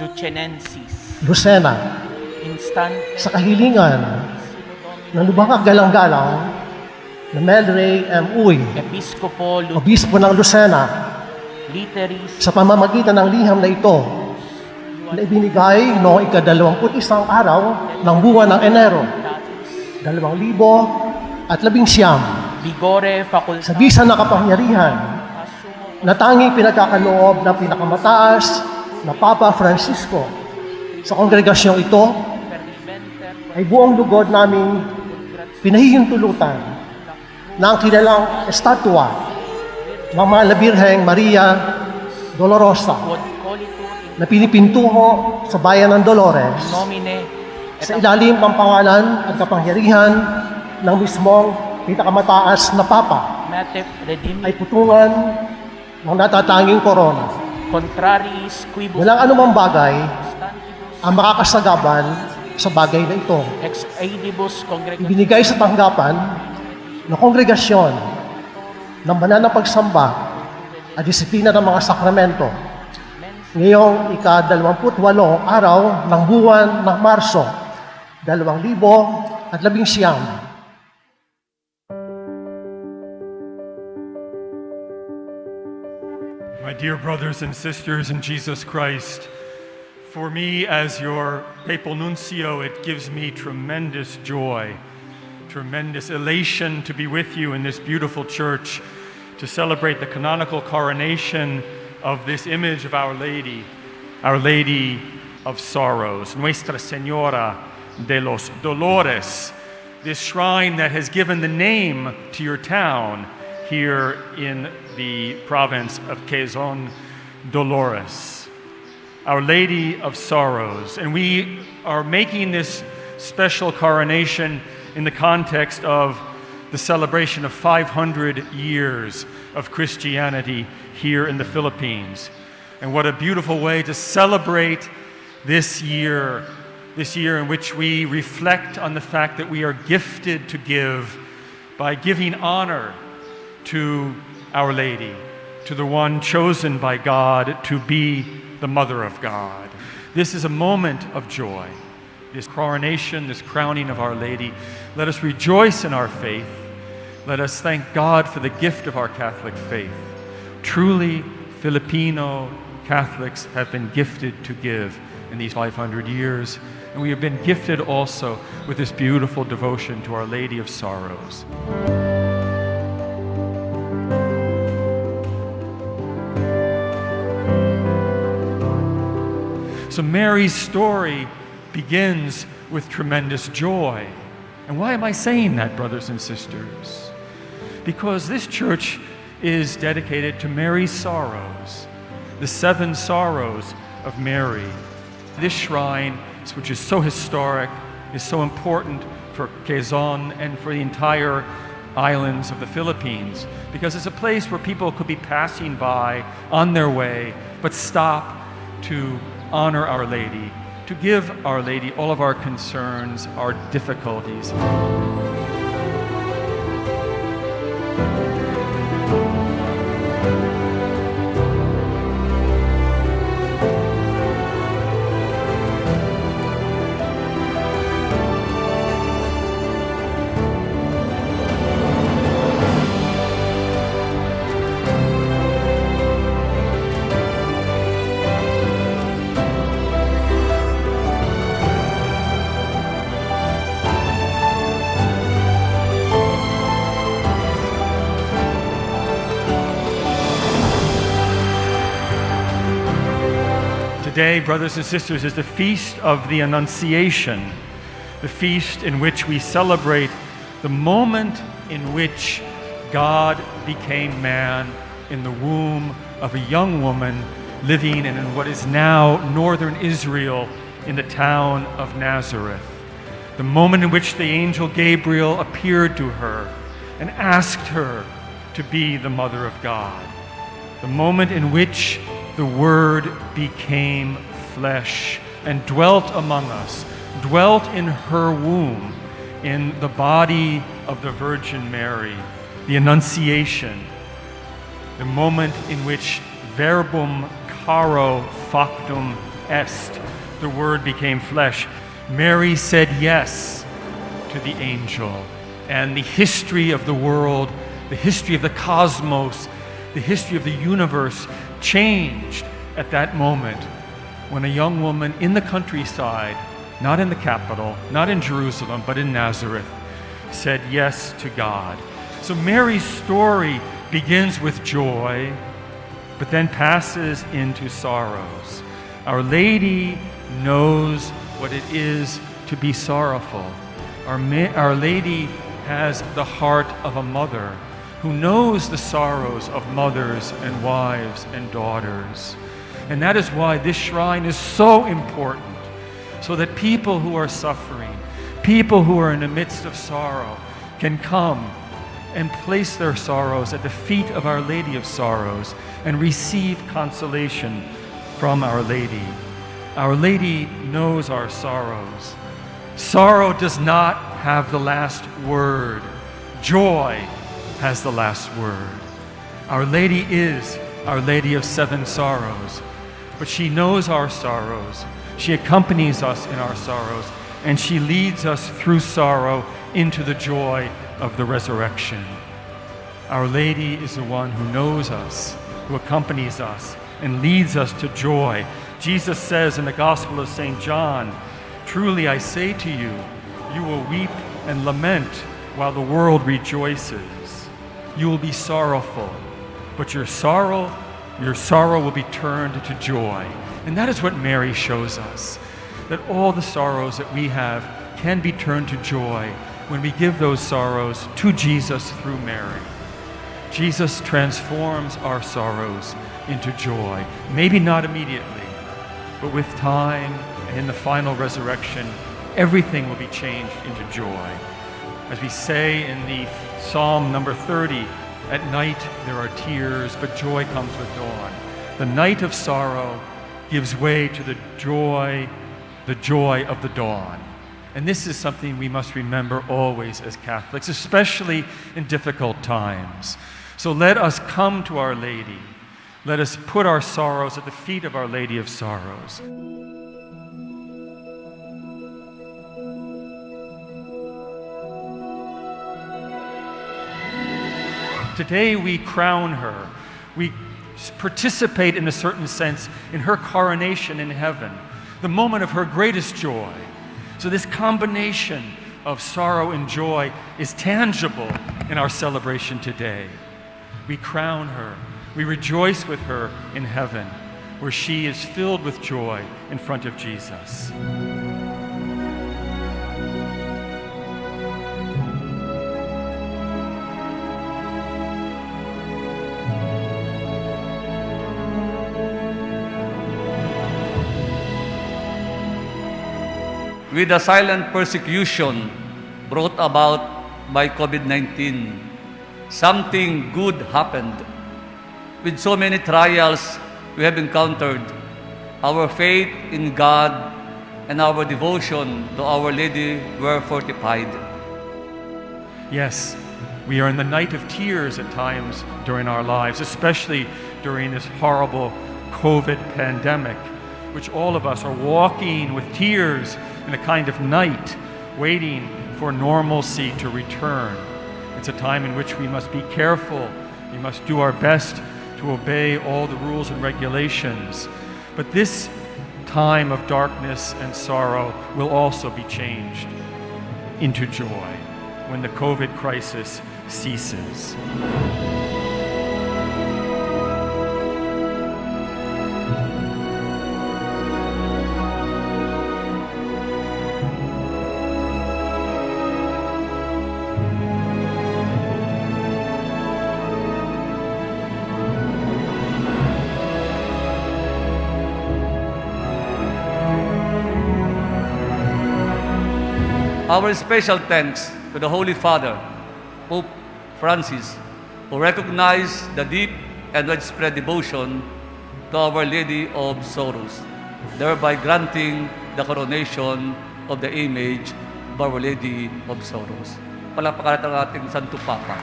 Lucenensis, Lucena, Instante, sa kahilingan ng lubhang galang-galang na Melray M. Uy, Episcopo Obispo ng Lucena, Literis, sa pamamagitan ng liham na ito na ibinigay noong ika-21 araw ng buwan ng Enero, 2019, Vigore sa Facultas, bisa ng kapangyarihan na tanging pinagkakaloob ng pinakamataas na Papa Francisco sa kongregasyong ito ay buong lugod naming pinahihintulutan na ang kilalang estatwa ng mahal na Birheng Maria Dolorosa na pinipintuho sa bayan ng Dolores nomine sa ilalim ng pangalan at kapangyarihan ng mismong pinakamataas na Papa Matep Redim, ay putungan ng natatanging korona. Contrariis Quibus, Walang anumang bagay ang makakasagaban sa bagay na ito. Ex Aedibus Congregationis, Ibinigay sa tanggapan ng kongregasyon ng banal na pagsamba at disiplina ng mga sakramento ngayong ika-28 araw ng buwan ng Marso 2019. My dear brothers and sisters in Jesus Christ, for me as your papal nuncio, it gives me tremendous joy, tremendous elation to be with you in this beautiful church to celebrate the canonical coronation of this image of Our Lady of Sorrows, Nuestra Señora de los Dolores, this shrine that has given the name to your town here in the province of Quezon, Dolores, Our Lady of Sorrows. And we are making this special coronation in the context of the celebration of 500 years of Christianity here in the Philippines. And what a beautiful way to celebrate this year in which we reflect on the fact that we are gifted to give by giving honor to Our Lady, to the one chosen by God to be the Mother of God. This is a moment of joy. This coronation, this crowning of Our Lady. Let us rejoice in our faith. Let us thank God for the gift of our Catholic faith. Truly, Filipino Catholics have been gifted to give in these 500 years. And we have been gifted also with this beautiful devotion to Our Lady of Sorrows. So Mary's story begins with tremendous joy. And why am I saying that, brothers and sisters? Because this church is dedicated to Mary's sorrows, the 7 sorrows of Mary. This shrine, which is so historic, is so important for Quezon and for the entire islands of the Philippines, because it's a place where people could be passing by on their way, but stop to honor Our Lady, to give Our Lady all of our concerns, our difficulties. Today, brothers and sisters, is the feast of the Annunciation, the feast in which we celebrate the moment in which God became man in the womb of a young woman living in what is now northern Israel in the town of Nazareth. The moment in which the angel Gabriel appeared to her and asked her to be the Mother of God. The moment in which the Word became flesh and dwelt among us, dwelt in her womb, in the body of the Virgin Mary, the Annunciation, the moment in which verbum caro factum est, the Word became flesh. Mary said yes to the angel. And the history of the world, the history of the cosmos, the history of the universe changed at that moment when a young woman in the countryside, not in the capital, not in Jerusalem, but in Nazareth, said yes to God. So Mary's story begins with joy, but then passes into sorrows. Our Lady knows what it is to be sorrowful. Our Lady has the heart of a mother who knows the sorrows of mothers and wives and daughters. And that is why this shrine is so important, so that people who are suffering, people who are in the midst of sorrow, can come and place their sorrows at the feet of Our Lady of Sorrows and receive consolation from Our Lady. Our Lady knows our sorrows. Sorrow does not have the last word. Joy has the last word. Our Lady is Our Lady of Seven Sorrows, but she knows our sorrows. She accompanies us in our sorrows, and she leads us through sorrow into the joy of the resurrection. Our Lady is the one who knows us, who accompanies us, and leads us to joy. Jesus says in the Gospel of St. John, "Truly I say to you, you will weep and lament while the world rejoices. You will be sorrowful, but your sorrow will be turned to joy." And that is what Mary shows us, that all the sorrows that we have can be turned to joy when we give those sorrows to Jesus through Mary. Jesus transforms our sorrows into joy. Maybe not immediately, but with time and in the final resurrection, everything will be changed into joy. As we say in the Psalm number 30, "At night there are tears, but joy comes with dawn." The night of sorrow gives way to the joy of the dawn. And this is something we must remember always as Catholics, especially in difficult times. So let us come to Our Lady. Let us put our sorrows at the feet of Our Lady of Sorrows. Today we crown her. We participate in a certain sense in her coronation in heaven, the moment of her greatest joy. So this combination of sorrow and joy is tangible in our celebration today. We crown her. We rejoice with her in heaven, where she is filled with joy in front of Jesus. With the silent persecution brought about by COVID-19, something good happened. With so many trials we have encountered, our faith in God and our devotion to Our Lady were fortified. Yes, we are in the night of tears at times during our lives, especially during this horrible COVID pandemic, which all of us are walking with tears in a kind of night, waiting for normalcy to return. It's a time in which we must be careful. We must do our best to obey all the rules and regulations. But this time of darkness and sorrow will also be changed into joy when the COVID crisis ceases. Our special thanks to the Holy Father, Pope Francis, who recognized the deep and widespread devotion to Our Lady of Sorrows, thereby granting the coronation of the image of Our Lady of Sorrows. Palakpakan natin ang ating Santo Papa.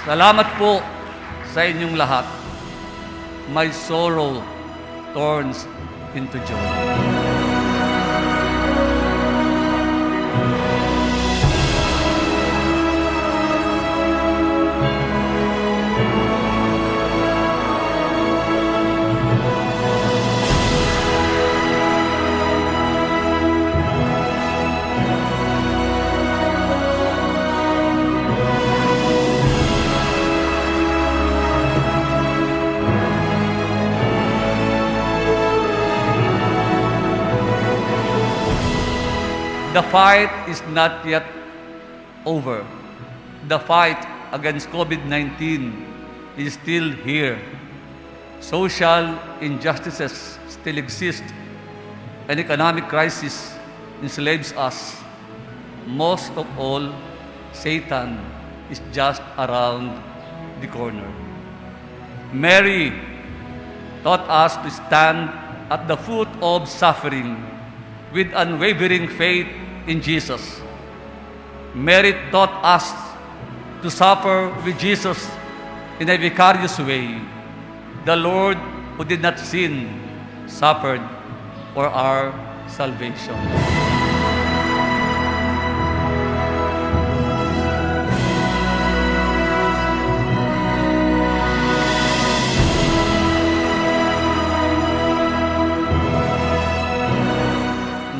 Salamat po sa inyong lahat. my sorrow turns into joy. The fight is not yet over. The fight against COVID-19 is still here. Social injustices still exist. An economic crisis enslaves us. Most of all, Satan is just around the corner. Mary taught us to stand at the foot of suffering with unwavering faith in Jesus. Mary taught us to suffer with Jesus in a vicarious way. The Lord, who did not sin, suffered for our salvation.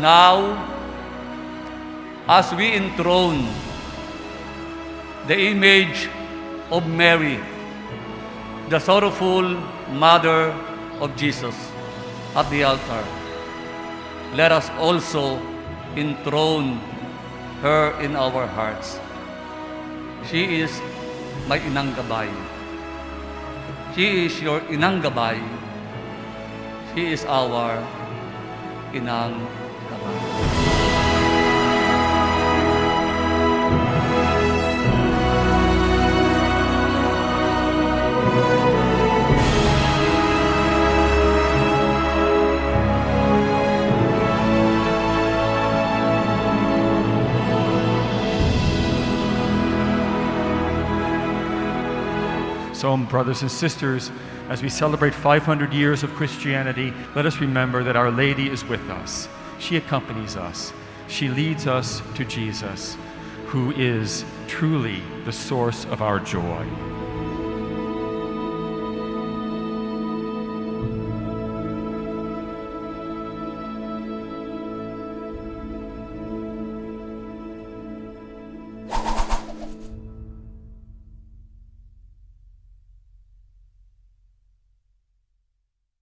Now, as we enthrone the image of Mary, the sorrowful mother of Jesus, at the altar, let us also enthrone her in our hearts. She is my inang gabay. She is your inang gabay. She is our inang gabay. So, brothers and sisters, as we celebrate 500 years of Christianity, let us remember that Our Lady is with us. She accompanies us. She leads us to Jesus, who is truly the source of our joy.